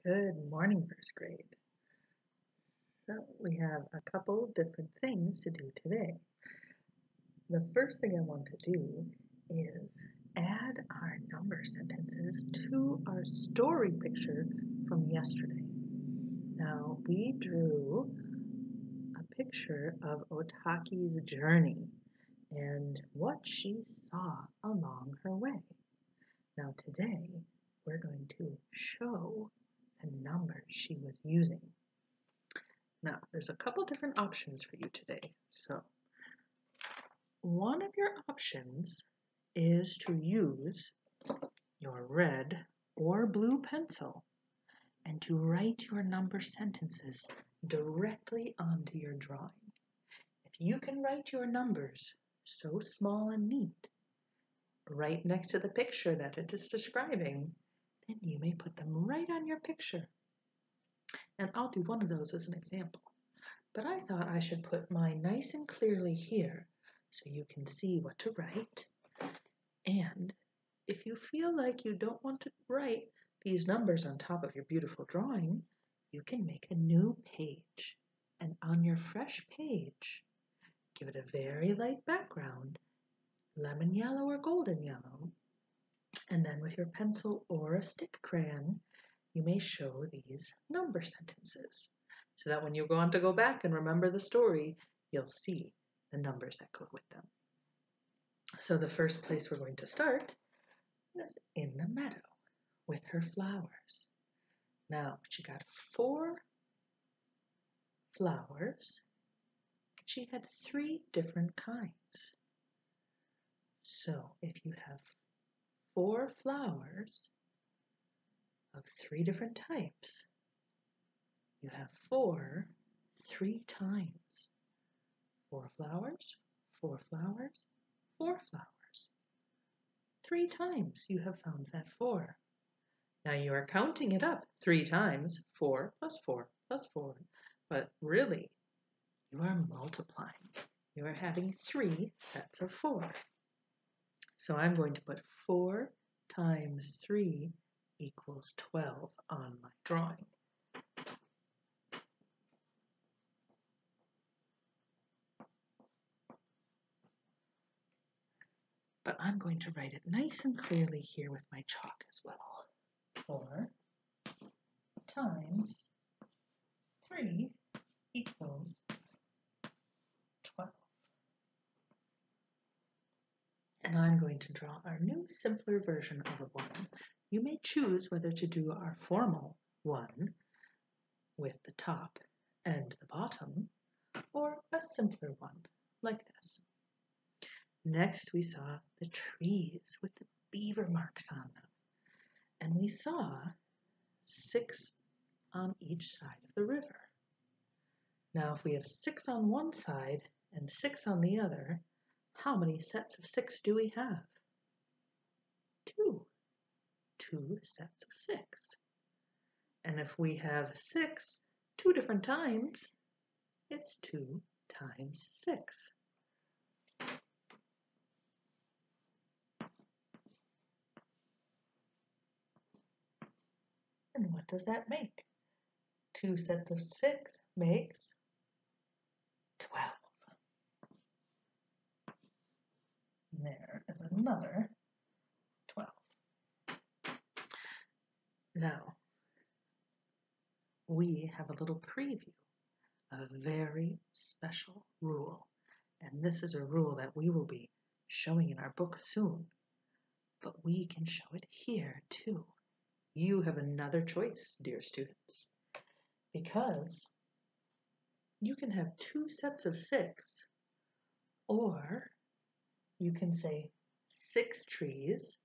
Good morning, first grade. So we have a couple different things to do today. The first thing I want to do is add our number sentences to our story picture from yesterday. Now, we drew a picture of Otaki's journey and what she saw along her way. Now, today, we're going to show the numbers she was using. Now, there's a couple different options for you today. So, one of your options is to use your red or blue pencil and to write your number sentences directly onto your drawing. If you can write your numbers so small and neat right next to the picture that it is describing, then you may put them right on your picture. And I'll do one of those as an example. But I thought I should put mine nice and clearly here so you can see what to write. And if you feel like you don't want to write these numbers on top of your beautiful drawing, you can make a new page. And on your fresh page, give it a very light background, lemon yellow or golden yellow, and then with your pencil or a stick crayon, you may show these number sentences so that when you want to go back and remember the story, you'll see the numbers that go with them. So the first place we're going to start is in the meadow with her flowers. Now, she got 4 flowers. She had 3 different kinds. So if you have 4 flowers of 3 different types, you have 4 3 times. 4 flowers, 4 flowers, 4 flowers. 3 times you have found that 4. Now you are counting it up 3 times, 4 plus 4 plus 4, but really you are multiplying. You are having 3 sets of 4. So I'm going to put 4 times 3 equals 12 on my drawing. But I'm going to write it nice and clearly here with my chalk as well. 4 times 3 equals 12. And I'm going to draw our new simpler version of a 1. You may choose whether to do our formal 1 with the top and the bottom, or a simpler one like this. Next, we saw the trees with the beaver marks on them. And we saw 6 on each side of the river. Now, if we have 6 on one side and 6 on the other, how many sets of 6 do we have? 2. 2 sets of 6. And if we have 6 2 different times, it's 2 times 6. And what does that make? 2 sets of 6 makes 12. And there is another 12. Now, we have a little preview of a very special rule. And this is a rule that we will be showing in our book soon. But we can show it here too. You have another choice, dear students, because you can have 2 sets of 6, or you can say 6 trees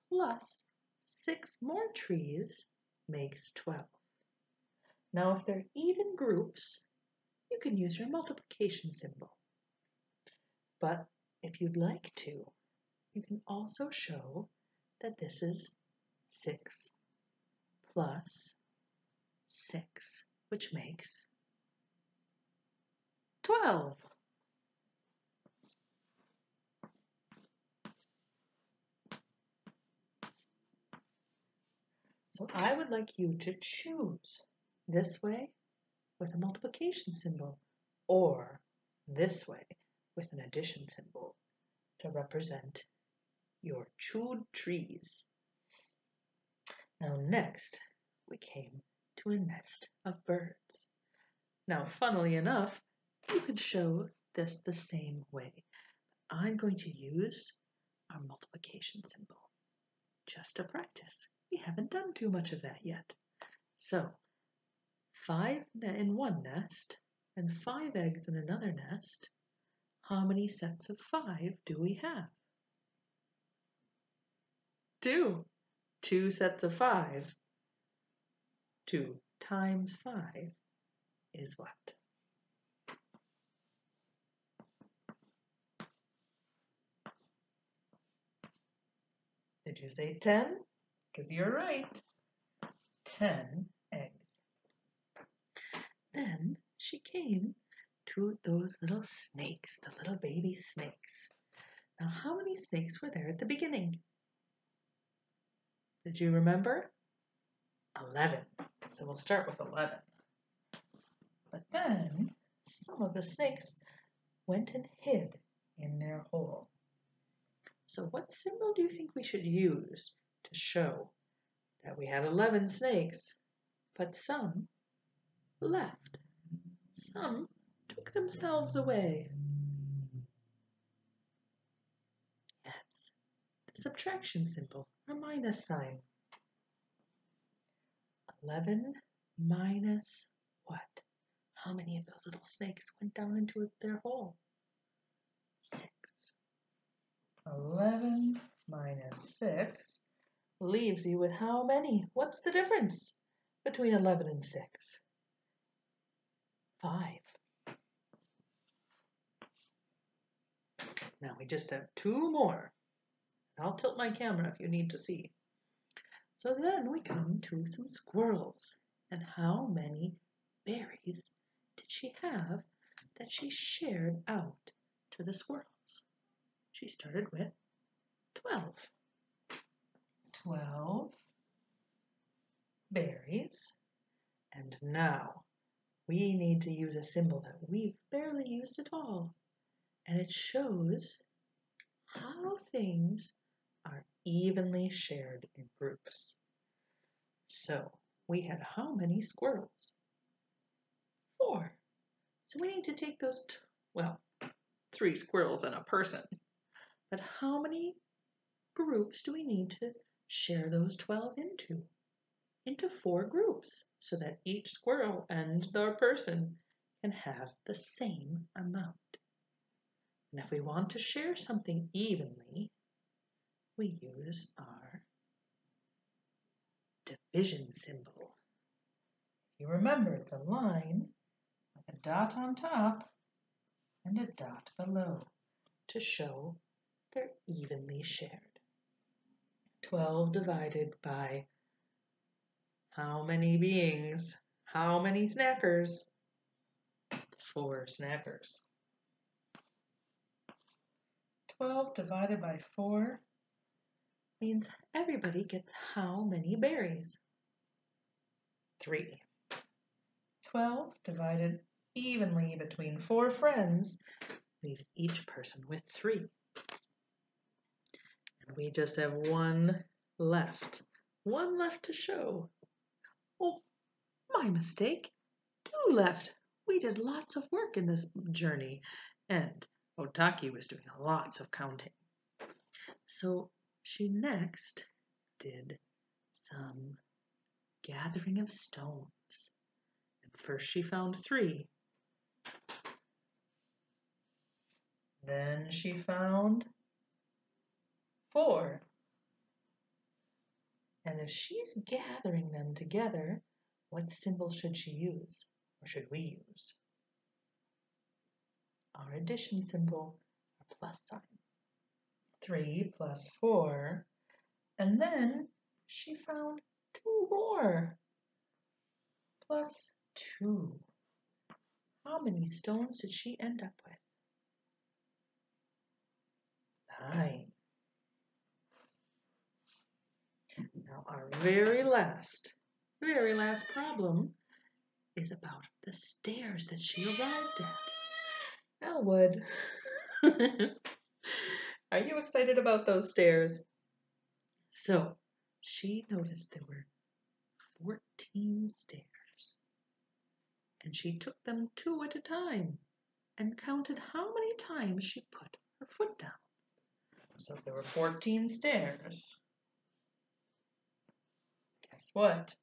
plus 6 more trees makes 12. Now, if they're even groups, you can use your multiplication symbol. But if you'd like to, you can also show that this is 6 plus 6, which makes 12. So I would like you to choose this way with a multiplication symbol or this way with an addition symbol to represent your chewed trees. Now next, we came to a nest of birds. Now, funnily enough, you could show this the same way. I'm going to use our multiplication symbol just to practice. We haven't done too much of that yet. So, 5 in one nest and 5 eggs in another nest. How many sets of 5 do we have? 2. 2 sets of 5. 2 times 5 is what? Did you say 10? Because you're right. 10 eggs. Then she came to those little snakes, the little baby snakes. Now, how many snakes were there at the beginning? Did you remember? 11. So we'll start with 11. But then some of the snakes went and hid in their hole. So what symbol do you think we should use to show that we had 11 snakes, but some left? Some took themselves away. Yes, the subtraction symbol, or minus sign. 11 minus what? How many of those little snakes went down into their hole? 6. 11 minus 6 leaves you with how many? What's the difference between 11 and 6? 5. Now we just have 2 more. I'll tilt my camera if you need to see. So then we come to some squirrels. And how many berries did she have that she shared out to the squirrels? She started with 12. 12 berries. And now we need to use a symbol that we've barely used at all. And it shows how things are evenly shared in groups. So we had how many squirrels? 4. So we need to take those, 3 squirrels and a person. But how many groups do we need to share those 12 into? Into 4 groups, so that each squirrel and their person can have the same amount. And if we want to share something evenly, we use our division symbol. You remember it's a line with a dot on top and a dot below to show they're evenly shared. 12 divided by how many beings? How many snackers? 4 snackers. 12 divided by 4 means everybody gets how many berries? 3. 12 divided evenly between 4 friends leaves each person with 3. And we just have 1 left. 1 left to show. Oh, my mistake. 2 left. We did lots of work in this journey, and Otaki was doing lots of counting. So she next did some gathering of stones. And first she found 3. Then she found 4. And if she's gathering them together, what symbol should she use? Or should we use? Our addition symbol, our plus sign. 3 plus 4. And then she found 2 more. Plus 2. How many stones did she end up with? 9. Now our very last problem is about the stairs that she arrived at. Elwood, are you excited about those stairs? So she noticed there were 14 stairs, and she took them 2 at a time and counted how many times she put her foot down. So there were 14 stairs. Guess what?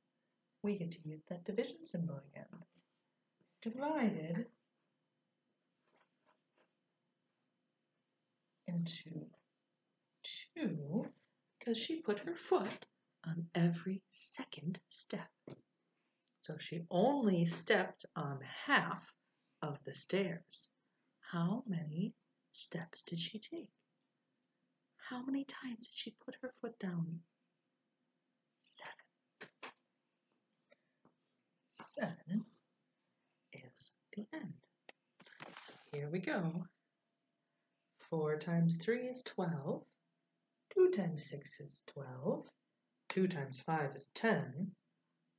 We get to use that division symbol again. Divided into 2 because she put her foot on every second step. So she only stepped on half of the stairs. How many steps did she take? How many times did she put her foot down? 7. 7 is the end. So here we go. 4 times 3 is 12. 2 times 6 is 12. 2 times 5 is 10.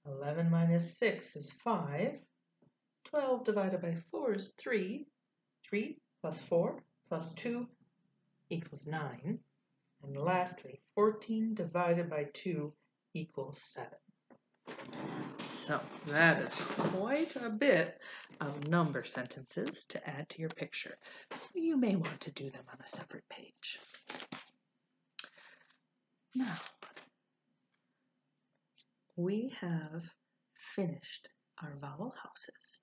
11 minus 6 is 5. 12 divided by 4 is 3. 3 plus 4 plus 2 equals 9. And lastly, 14 divided by 2 equals 7. So that is quite a bit of number sentences to add to your picture. So you may want to do them on a separate page. Now, we have finished our vowel houses,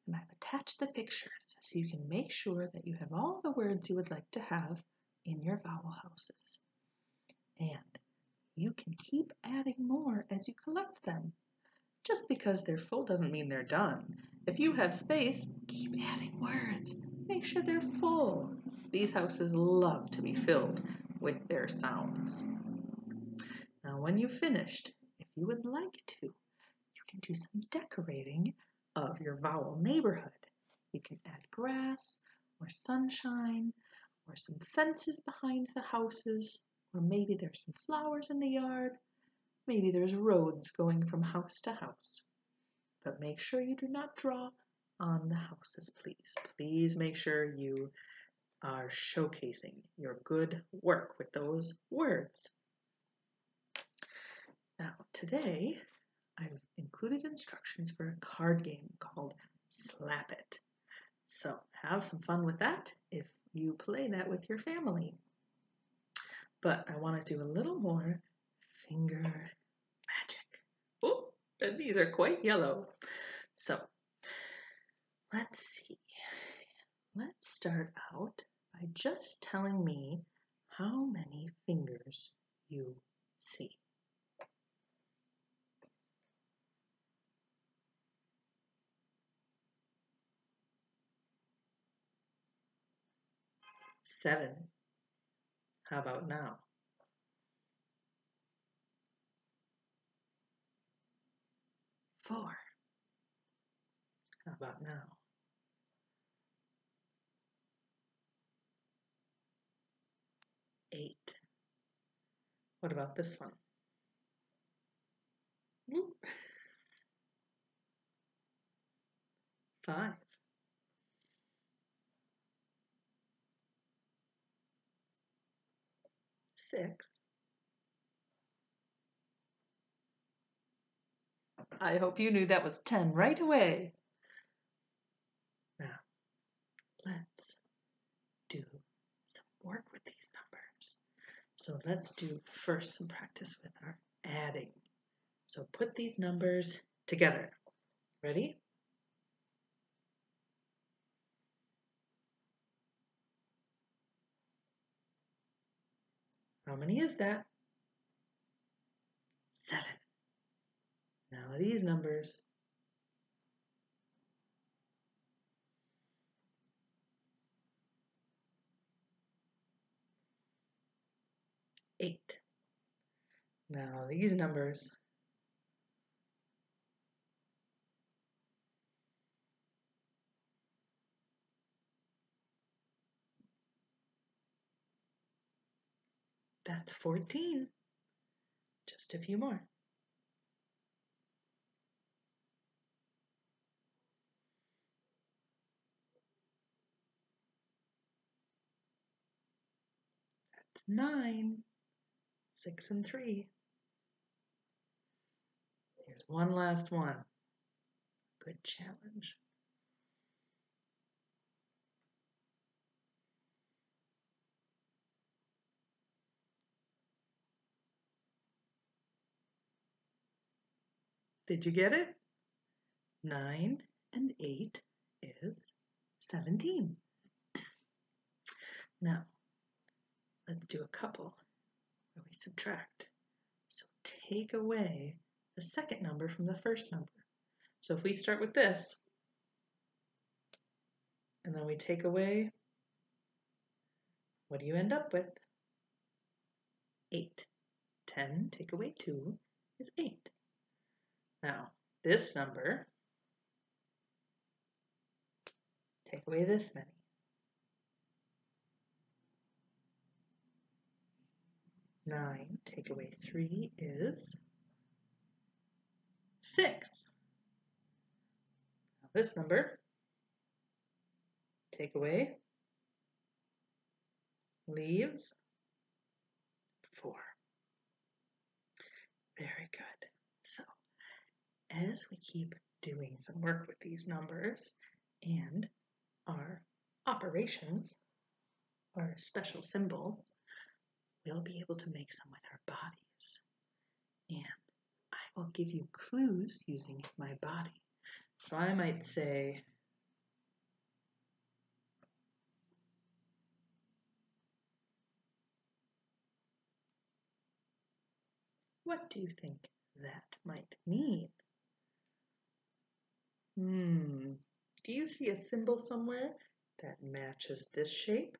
and I've attached the pictures so you can make sure that you have all the words you would like to have in your vowel houses. And you can keep adding more as you collect them. Just because they're full doesn't mean they're done. If you have space, keep adding words. Make sure they're full. These houses love to be filled with their sounds. Now, when you've finished, if you would like to, you can do some decorating of your vowel neighborhood. You can add grass or sunshine or some fences behind the houses, or maybe there's some flowers in the yard. Maybe there's roads going from house to house. But make sure you do not draw on the houses, please. Please make sure you are showcasing your good work with those words. Now, today, I've included instructions for a card game called Slap It. So have some fun with that if you play that with your family. But I want to do a little more finger magic. Oh, and these are quite yellow. So let's see. Let's start out by just telling me how many fingers you see. 7. How about now? 4. How about now? 8. What about this one? Whoop. 5. 6. I hope you knew that was 10 right away. Now, let's do some work with these numbers. So let's do first some practice with our adding. So put these numbers together. Ready? How many is that? 7. Now these numbers. 8. Now these numbers. 14. Just a few more. That's 9, 6 and 3. Here's one last one. Good challenge. Did you get it? 9 and 8 is 17. Now, let's do a couple where we subtract. So take away the second number from the first number. So if we start with this, and then we take away, what do you end up with? 8. 10, take away 2 is 8. Now, this number, take away this many. 9, take away 3 is 6. Now this number, take away, leaves 4. Very good. So, as we keep doing some work with these numbers and our operations, our special symbols, we'll be able to make some with our bodies. And I will give you clues using my body. So I might say, what do you think that might mean? Do you see a symbol somewhere that matches this shape?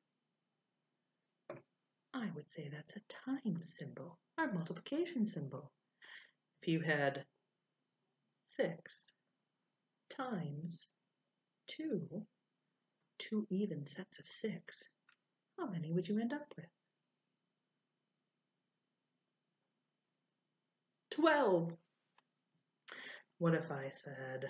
I would say that's a times symbol, our multiplication symbol. If you had 6 times 2, 2 even sets of 6, how many would you end up with? 12. What if I said,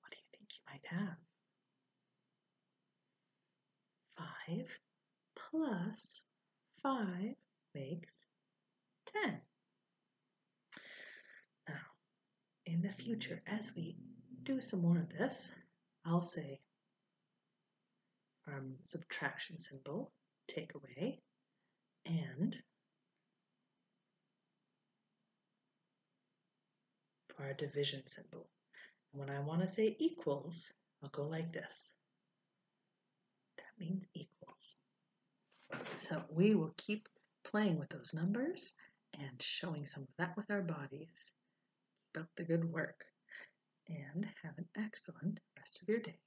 what do you think you might have? 5 plus 5 makes 10. Now, in the future, as we do some more of this, I'll say subtraction symbol, take away, and for our division symbol. And when I want to say equals, I'll go like this. That means equals. So we will keep playing with those numbers and showing some of that with our bodies. Keep up the good work and have an excellent rest of your day.